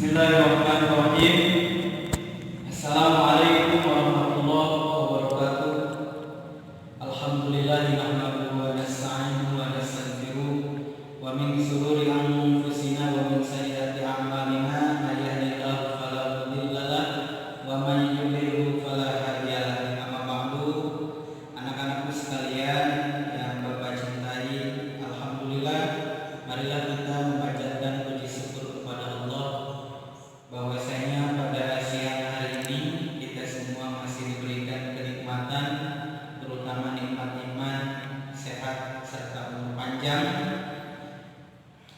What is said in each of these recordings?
Bismillahirrahmanirrahim. Assalamualaikum warahmatullahi wabarakatuh. Alhamdulillahi nahmaduhu wa nasta'inuhu wa nastaghfiruh wa min shururi anfusina wa min sayyiati a'malina may yahdihillahu fala mudilla lahu wa may yudlil fala hadiya lahu. Amma ba'du. Anak-anakku sekalian yang Bapak cintai, alhamdulillah, marilah kita memanjatkan puji syukur kepada Allah bahwasanya pada siang hari ini kita semua masih diberikan kenikmatan, terutama nikmat iman, sehat serta umur panjang,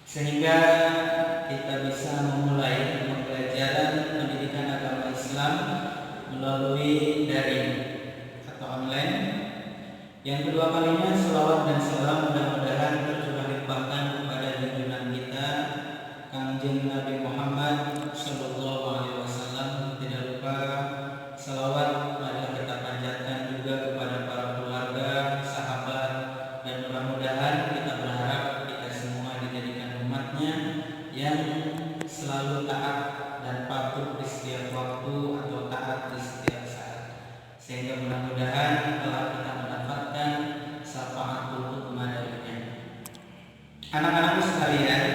sehingga kita bisa memulai pembelajaran pendidikan agama Islam melalui daring atau online. Yang kedua kalinya, selawat dan salam mudah-mudahan tercurah limpahkan kepada junjungan kita Kanjeng Nabi Muhammad Sallallahu Alaihi Wasallam. Tidak lupa salawat marilah kita panjatkan juga kepada para keluarga, sahabat, dan mudah-mudahan kita berharap kita semua dijadikan umatnya yang selalu taat dan patuh di setiap waktu atau taat di setiap saat, sehingga mudah-mudahan telah kita mendapatkan syafaatul ummah darinya. Anak-anakku sekalian,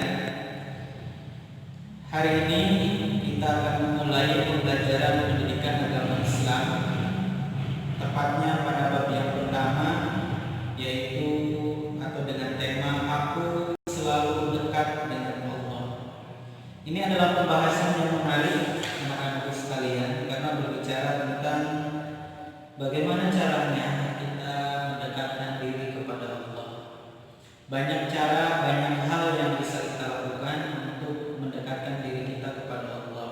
hari ini kita akan memulai pembelajaran pendidikan agama Islam, tepatnya pada bab yang pertama, yaitu atau dengan tema Aku Selalu Dekat dengan Allah. Ini adalah pembahasan yang menarik anak-anakku sekalian, karena berbicara tentang bagaimana caranya kita mendekatkan diri kepada Allah. Banyak cara, banyak hal yang bisa kita lakukan untuk mendekatkan diri kita kepada Allah.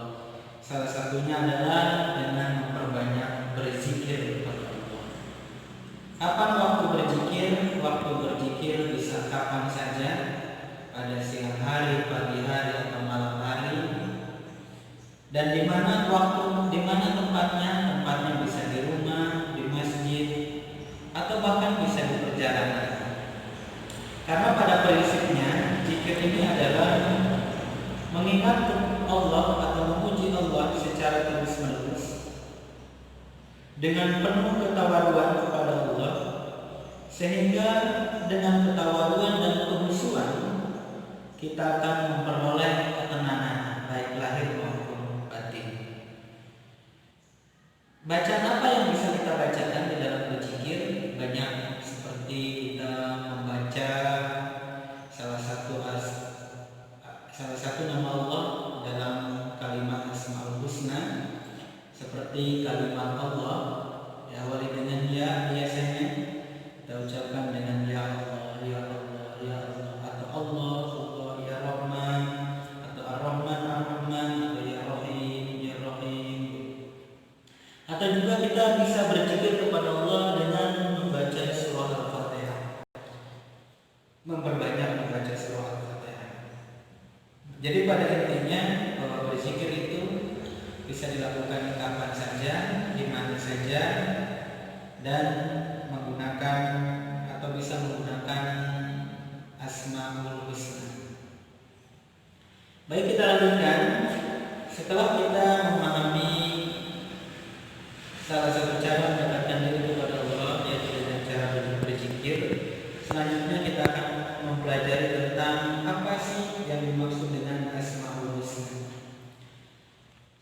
Salah satunya adalah dengan memperbanyak berzikir kepada Allah. Kapan waktu berzikir? Waktu berzikir bisa kapan saja, pada siang hari, pagi hari, atau malam hari. Dan di mana waktu, di mana tempatnya? Tempatnya bisa di rumah, di masjid, atau bahkan bisa di perjalanan. Karena pada prinsipnya zikir ini adalah mengingat Allah atau memuji Allah secara terus-menerus dengan penuh ketawaduan kepada Allah, sehingga dengan ketawaduan dan kehusuan kita akan memperoleh ketenangan baik lahir maupun batin. Bacaan apa yang bisa kita bacakan di dalam berzikir? Banyak, seperti kita membaca salah satu nama Allah dalam kalimat Asmaul Husna, seperti kalimat Allah diawali dengan ya, biasanya kita ucapkan dengan ya Allah, ya Allah, ya Allah, atau Allah, Allah, ya Rahman, atau Ar-Rahman, Ar-Rahman, atau ya Rahim, ya Rahim. Atau juga kita bisa berzikir kepada Allah dengan membaca surah Al-Fatihah, memperbanyak membaca surah Al-Fatihah. Jadi pada intinya bahwa berzikir itu bisa dilakukan kapan saja, di mana saja, dan menggunakan atau bisa menggunakan Asmaul Husna. Baik, kita lanjutkan. Setelah kita memahami salah satu cara mendekatkan diri kepada Allah, yaitu dengan cara berzikir, selanjutnya kita akan mempelajari tentang apa sih yang dimaksud dengan Asmaul Husna.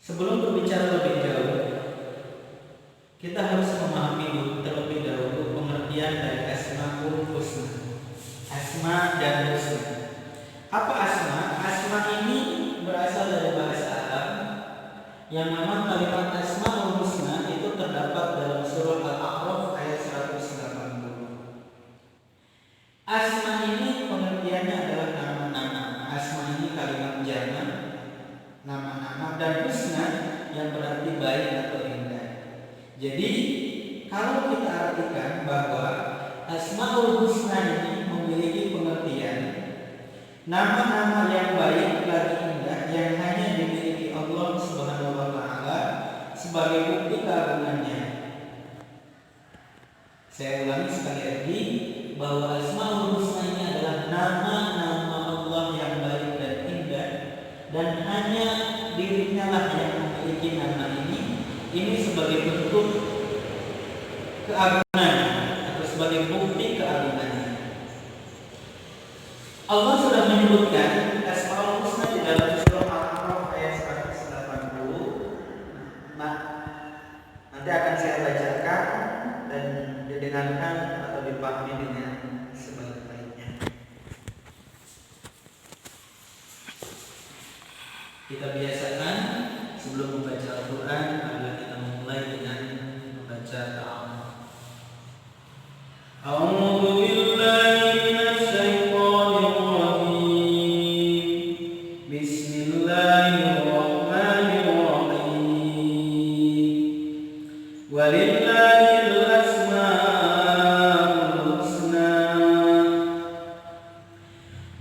Sebelum berbicara lebih jauh, kita harus memahami terlebih dahulu pengertian dari Asmaul Husna. Asma dan Husna. Apa asma? Asma ini berasal dari bahasa Arab, yang memang kalimat Asmaul Husna itu terdapat dalam surah Al-A'raf ayat 180. Asma ini pengertiannya adalah nama-nama. Asma ini kalimat jamak, nama-nama, dan husna yang berarti baik atau indah. Jadi kalau kita artikan bahwa Asmaul Husna ini memiliki pengertian nama-nama yang baik lagi indah yang hanya dimiliki Allah Subhanahu wa Ta'ala sebagai bukti keagungannya. Saya ulangi sekali lagi bahwa Asmaul Husna ini adalah nama-nama Allah yang baik dan indah, dan hanya dirinya lah yang memiliki nama ini sebagai bentuk keagungan atau sebagai bukti keagungannya. Allah sudah menyebutkan Asmaul Husna di dalam surah Al-A'raf ayat 180. Nah, nanti akan saya bacakan dan didengarkan atau dipahami dengan sebaik-baiknya. Kita biasakan sebelum membaca Al-Quran adalah kita memulai dengan membaca ta'awudz. A'udzu billahi minasy syaithanir rajim. Bismillahirrahmanirrahim. Walillahil asmaul husna.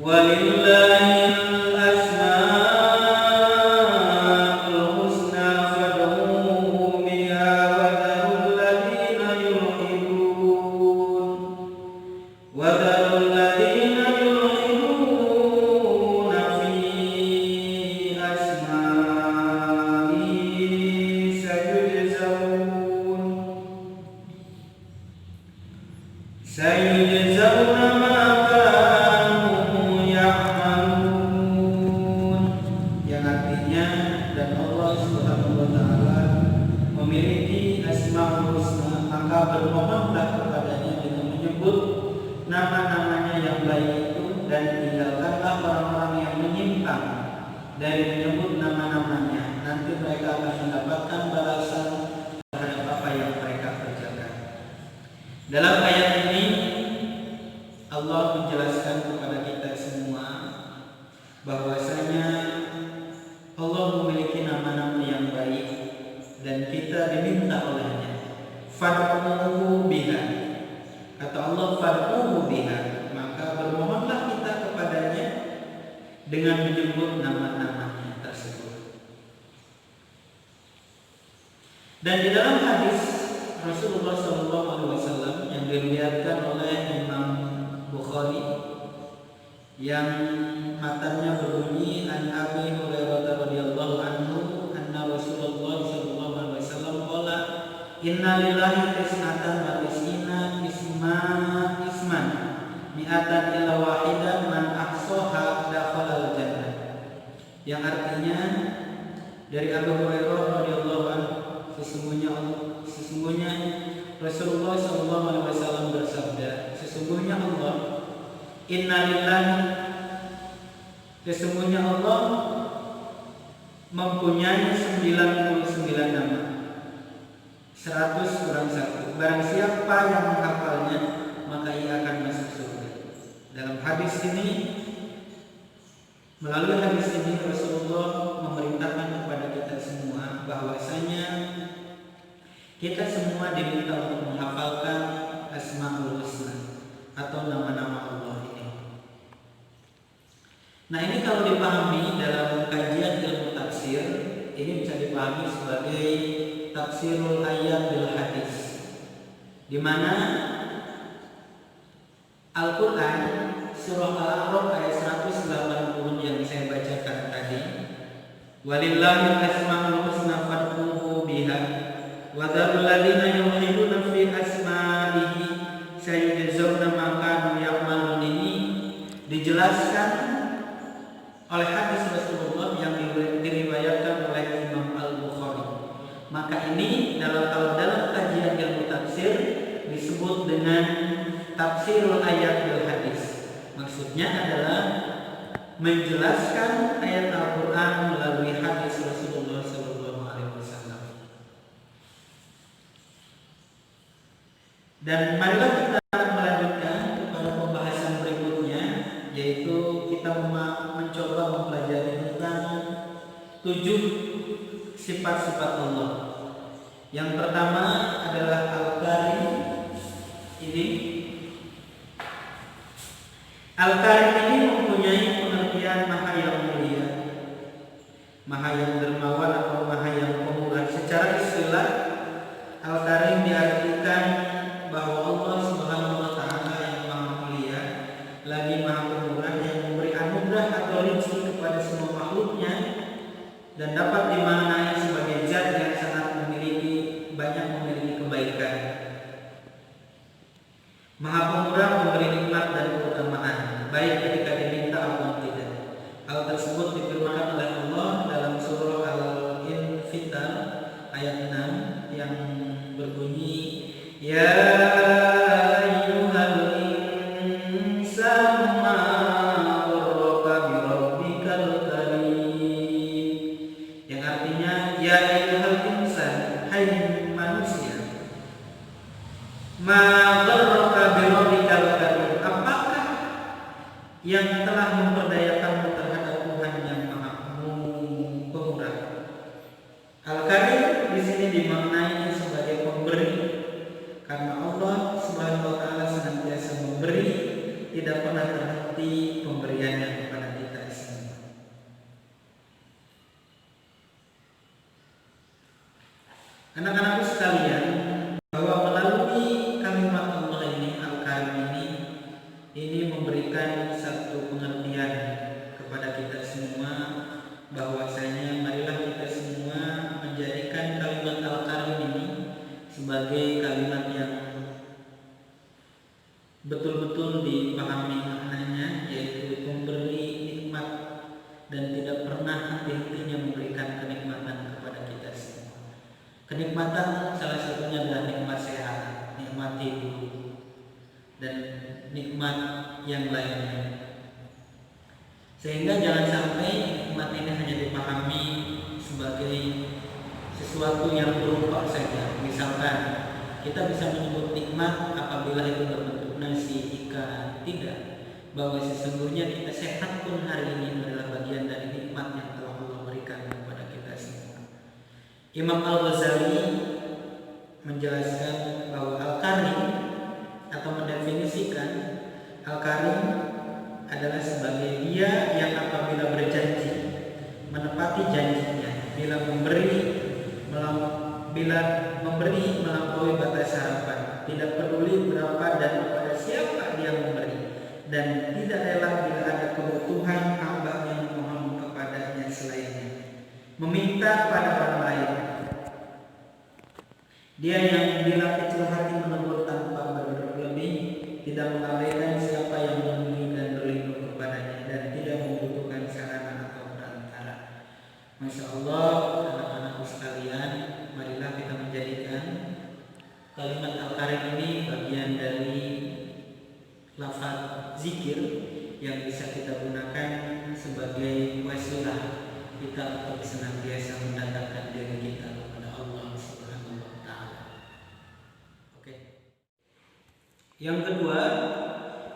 Walillahil asmaul husna fad'uuhu biha wa dharul ladzina yulhidun. وَذَرُوا الَّذِينَ يُلْحِدُونَ فِي أَسْمَائِهِ سَيُجْزَوْنَ مَا كَانُوا يَعْمَلُونَ, yang artinya dan Allah Subhanahu wa taala memiliki Asmaul Husna, maka bermohonlah kepadanya dengan menyebut nama-namanya yang baik itu, dan tinggalkanlah orang-orang yang menyimpang dari menyebut nama-namanya. Nanti mereka akan mendapatkan balasan terhadap apa yang mereka kerjakan. Dalam ayat ini Allah menjelaskan kepada kita semua bahwasanya Allah memiliki nama-nama yang baik dan kita diminta olehnya fad'uuhu biha. Kata Allah fad'uuhu biha, maka bermohonlah kita kepadanya dengan menyebut nama-namanya tersebut. Dan di dalam hadis Rasulullah SAW yang diriwayatkan oleh Imam Bukhari yang matanya berbunyi an Abi Hurairah radhiyallahu anhu anna Rasulullah SAW qala inna lillahi tis'atan wa tis'ina isman mi'atan illa wahidan man ahsaha dakhalal jannah, yang artinya dari Abu Hurairah radhiyallahu anhu, sesungguhnya Rasulullah SAW bersabda, sesungguhnya Allah, innalillahi, sesungguhnya Allah mempunyai 99 nama, 100 kurang 1. Barang siapa yang menghafalnya, maka ia akan masuk surga. Dalam hadis ini, melalui hadis ini Rasulullah memerintahkan kepada kita semua bahwasanya kita semua diminta untuk menghafalkan Asmaul Husna atau nama-nama Allah ini. Nah, ini kalau dipahami dalam kajian ilmu tafsir, ini bisa dipahami sebagai tafsirul ayat bil hadis, di mana Al-Quran surah Al-A'raf ayat 180 yang saya bacakan tadi, walillahil asmaul husna fad'uuhu biha wa dharul ladzina yulhiduna fi asma'ihi sayujzauna ma kanu ya'malun, ini dijelaskan oleh hadis Rasulullah yang diriwayatkan oleh Imam Al-Bukhari. Maka ini kalau dalam kajian ilmu tafsir disebut dengan tafsirul ayat bil hadis. Maksudnya adalah menjelaskan ayat Al-Quran melalui hadis Rasulullah SAW. Dan marilah kita melanjutkan kepada pembahasan berikutnya, yaitu kita mencoba mempelajari tentang 7 sifat-sifat Allah. Yang pertama adalah Al-Karim. Al-Karim ini mempunyai pengertian maha yang mulia, maha yang dermawan atau maha yang pemurah. Secara istilah, Al-Karim diartikan bahwa Allah Subhanahu wa taala yang maha mulia lagi maha pemurah, yang memberi anugerah atau rezeki kepada semua makhluknya dan dapat dimaknai sebagai zat yang sangat banyak memiliki kebaikan. Maha Pemurah, pemberi nikmat dan keutamaan, baik ketika diminta maupun tidak. Hal tersebut difirmankan oleh Allah dalam surah Al-Infitar ayat 6 yang berbunyi, Ya ayyuhal insanu ma gharraka bi rabbikal karim, yang artinya ya ayyuhal insan, hai manusia, ma gharraka bi rabbikal karim, apakah yang telah memperdayakanmu terhadap Tuhan yang Maha Pemurah. Al-Karim di sini dimaknai sebagai pemberi, karena Allah Subhanahu wa taala senantiasa memberi, tidak pernah terhenti pemberiannya kepada kita semua. Anak-anakku sekalian, bahwa melalui kalimat Allah ini, Al-Karim ini memberikan satu pengertian kepada kita semua, bahwasanya marilah kita semua menjadikan kalimat Al-Karim ini sebagai kalimat yang betul-betul dipahami maknanya, yaitu memberi nikmat dan tidak pernah henti-hentinya memberikan kenikmatan kepada kita semua. Kenikmatan salah satunya adalah nikmat sehat, nikmat hidup, dan nikmat yang lainnya. Sehingga jangan sampai nikmat ini hanya dipahami sebagai sesuatu yang berupa saja. Misalkan kita bisa menyebut nikmat apabila itu berbentuk nasi, ikan. Tidak, bahwa sesungguhnya kita sehat pun hari ini adalah bagian dari nikmat yang telah Allah berikan kepada kita semua. Imam Al-Ghazali menjelaskan bahwa Al-Karim atau mendefinisikan Al-Karim adalah sebagai dia yang apabila berjanji menepati janjinya, bila memberi melampaui batas harapan, tidak peduli berapa dan kepada siapa dia memberi, dan tidak rela bila ada kebutuhan hamba yang memohon kepadanya selainnya, meminta pada orang lain. Dia yang bila kecil hati menegur tanpa berlebih, tidak mengabaikan siapa yang menemui dan berlindung kepadanya, dan tidak membutuhkan sarana atau perantara. Masya Allah, anak-anakku sekalian, marilah kita menjadikan kalimat Al-Karim ini bagian dari lafaz zikir yang bisa kita gunakan sebagai wasilah kita untuk senantiasa mendekatkan diri kita kepada Allah Subhanahu wa taala. Oke. Yang kedua,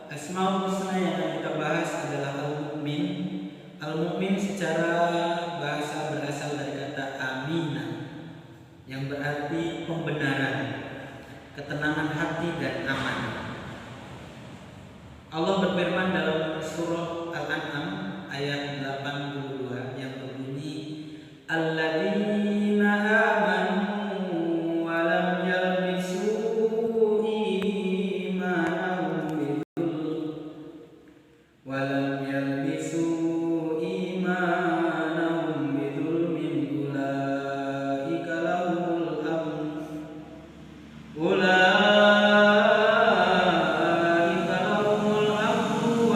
Asmaul Husna yang akan kita bahas adalah Al-Mu'min. Al-Mu'min secara bahasa berasal dari kata Amina, yang berarti pembenaran, ketenangan hati dan aman. Allah berfirman dalam surah Al-An'am ayat 82 yang berbunyi, Alladzina amanu wa lam yalbisu imanahum bidzulmin ulaika lahumul amn wa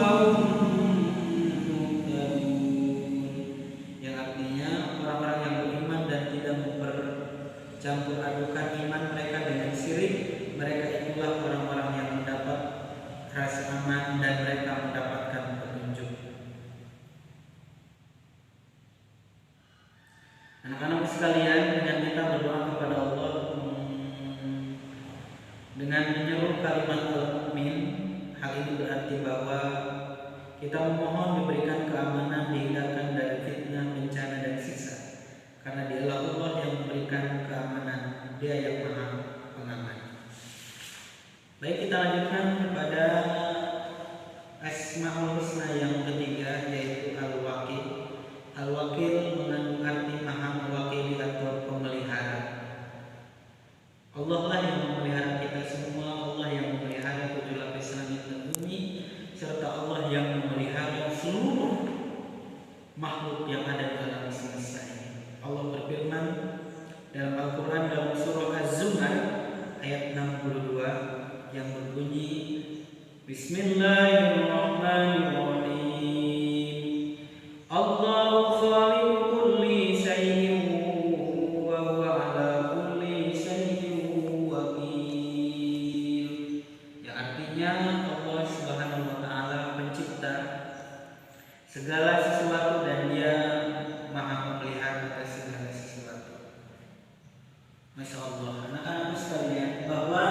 hum muhtadun, yang artinya orang-orang yang beriman dan tidak mempercampur adukan iman mereka dengan syirik, mereka itulah orang-orang yang mendapat rasa aman dan mereka mendapatkan petunjuk. Anak-anak sekalian, dengan kita berdoa kepada Allah dengan menyeru kalimat Al-Mu'min, hal ini berarti bahwa kita memohon diberikan keamanan, dihindarkan dari fitnah, bencana dan siksa, karena Dialah Allah yang memberikan keamanan, Dia yang Maha Pengaman. Baik, kita lanjutkan kepada Asmaul Husna yang ketiga, yaitu Al-Wakil. Al-Wakil mengandung arti Maha Mewakili atau pemelihara. Allah lah yang memelihara kita semua, Allah yang memelihara 7 lapis langit dan bumi, serta Allah yang memelihara seluruh makhluk yang ada di alam semesta ini. Bismillahirrahmanirrahim. Allahu khaliqu kulli syai'in wa huwa ala kulli syai'in wakil. Yang artinya Allah Subhanahu wa taala pencipta segala sesuatu dan Dia Maha melihat atas segala sesuatu. Masya Allah, anak-anak sekalian, bahwa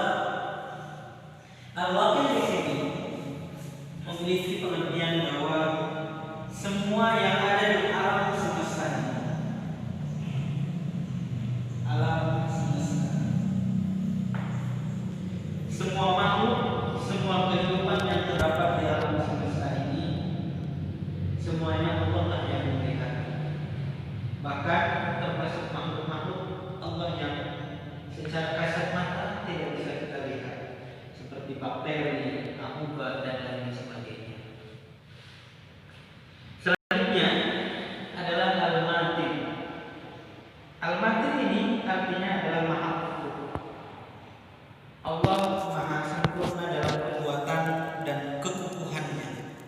al-wakil di sini memiliki pengertian bahwa semua yang ada di alam semesta ini, alam semesta, semua makhluk, semua kehidupan yang terdapat di alam semesta ini, semuanya Allah lah yang melihat. Bahkan termasuk makhluk-makhluk Allah yang secara kasat mata tidak bisa kita lihat, seperti bakteri, amuba, dan lain sebagainya. Selanjutnya adalah al-matir. Al-matir ini artinya adalah maha kuat. Allah maha sempurna dalam kekuatan dan kekukuhannya.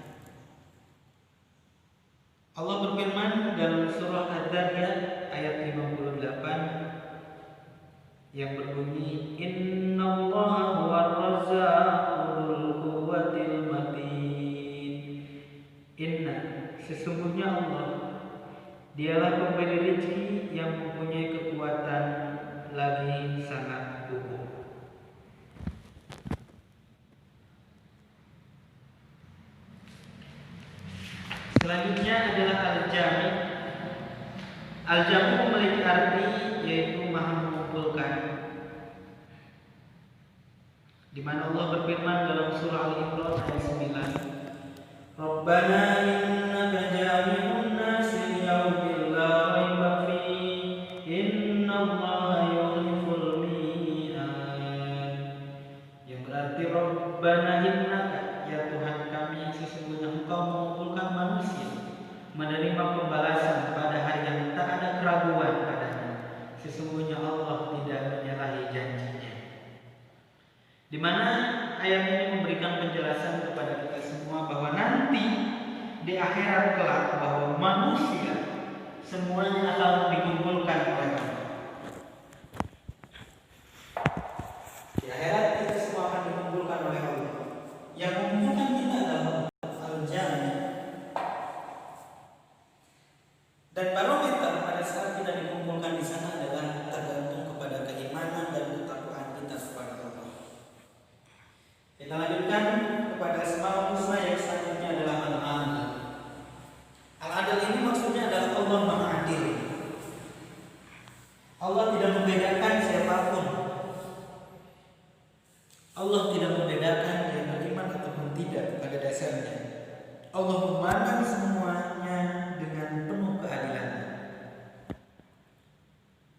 Allah berfirman dalam surah Ad-Dariyat ayat 58 yang berbunyi, Innallaha huwar razzaqu dzul quwwatil matin. Inna, sesungguhnya Allah, Dialah pemberi rezeki yang mempunyai kekuatan lagi sangat kukuh. Selanjutnya adalah al-jami. Al-jami memiliki arti yaitu maha mengumpulkan, di mana Allah berfirman dalam surah Al-Imran ayat 9, Rabbana innaka jami'un nasi liyaumin la raiba fihi innallaha yukhliful mi'ad. Yang berarti Rabbana innaka, ya Tuhan kami, sesungguhnya Engkau mengumpulkan manusia menerima pembalasan pada hari yang tak ada keraguan padanya. Sesungguhnya Allah tidak menyalahi janjinya. Di mana ayat ini memberikan penjelasan kepada kita semua bahwa nanti di akhirat kelak bahwa manusia semuanya akan dikumpulkan oleh Allah. Di akhirat kita semua akan dikumpulkan oleh Allah. Yang mengumpulkan kita adalah al-jami. Dan barometer pada saat kita dikumpulkan di sana adalah tergantung kepada keimanan dan ketakwaan kita kepada Allah. Kita lanjutkan kepada Asmaul Husna yang selanjutnya adalah Al-Adil. Al-Adil ini maksudnya adalah Allah Maha Adil. Allah tidak membedakan siapapun. Allah tidak membedakan dia beriman ataupun tidak pada dasarnya. Allah memandang semuanya dengan penuh keadilannya.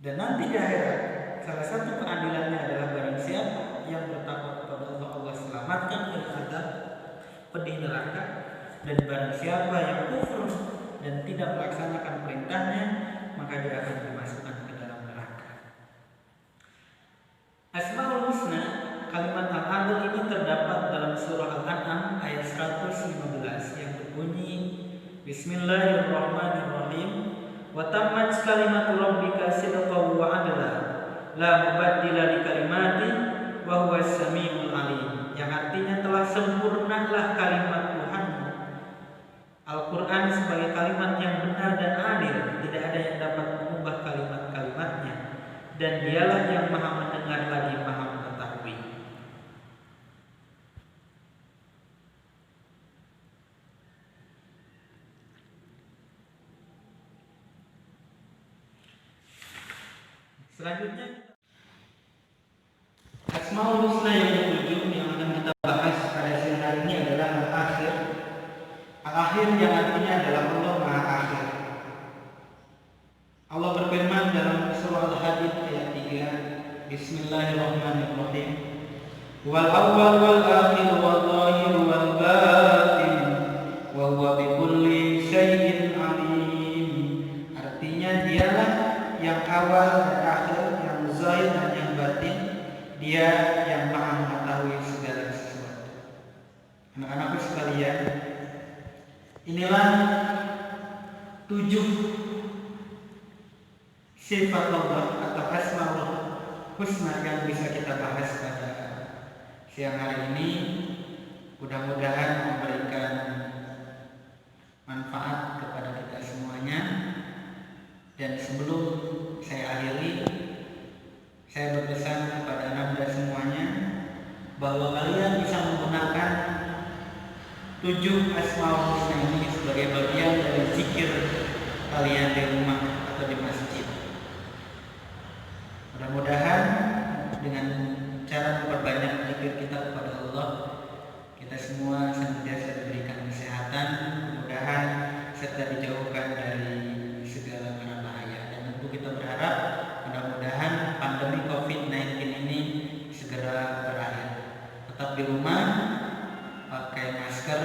Dan nanti di akhirat salah satu keadilannya adalah barang siapa yang bertakwa kepada Allah, Allah selamatkan dari azab pedih neraka. Dan barang siapa yang kufur dan tidak melaksanakan perintahnya, maka dia akan dimasukkan ke dalam neraka. Asmaul Husna, kalimat Al-Adil ini terdapat dalam surah Al-An'am ayat 115 yang berbunyi, Bismillahirrahmanirrahim. Wa tammat kalimatu rabbika sidqan wa adla, la mubaddila li kalimati wa huwas samiul alim. Yang artinya telah sempurnalah kalimat Tuhanmu. Al-Quran sebagai kalimat yang benar dan adil, tidak ada yang dapat mengubah kalimat-kalimatnya, dan Dialah yang maha mendengar lagi maha mengetahui. Selanjutnya Asmaul Husna yang ketujuh yang akan kita bahas pada siang hari ini adalah Al-Akhir. Al-Akhir yang artinya adalah Allah Maha Akhir. Allah berfirman dalam surah Al-Hadid ayat 3, Bismillahirrahmanirrahim. Wal awwal wal akhir wal zahir wal batin wa huwa bikulli syai'in alim. Artinya Dialah yang awal dan akhir, yang zahir dan yang batin. Dia yang maha mengetahui segala sesuatu. Anak-anakku sekalian, inilah 7 sifat Allah atau asmaul husna yang bisa kita bahas pada siang hari ini. Mudah-mudahan memberikan manfaat kepada kita semuanya. Dan sebelum saya akhiri, saya berpesan kepada anda semuanya bahwa kalian bisa menggunakan 7 asmaul husna ini sebagai bagian dari zikir kalian di rumah atau di masjid. Mudah-mudahan dengan cara memperbanyak zikir kita kepada Allah, kita semua senantiasa diberikan kesehatan, kemudahan, serta dijauhkan dari segala mara bahaya. Dan tentu kita berharap mudah-mudahan pandemi COVID-19 ini segera berakhir. Tetap di rumah, pakai masker,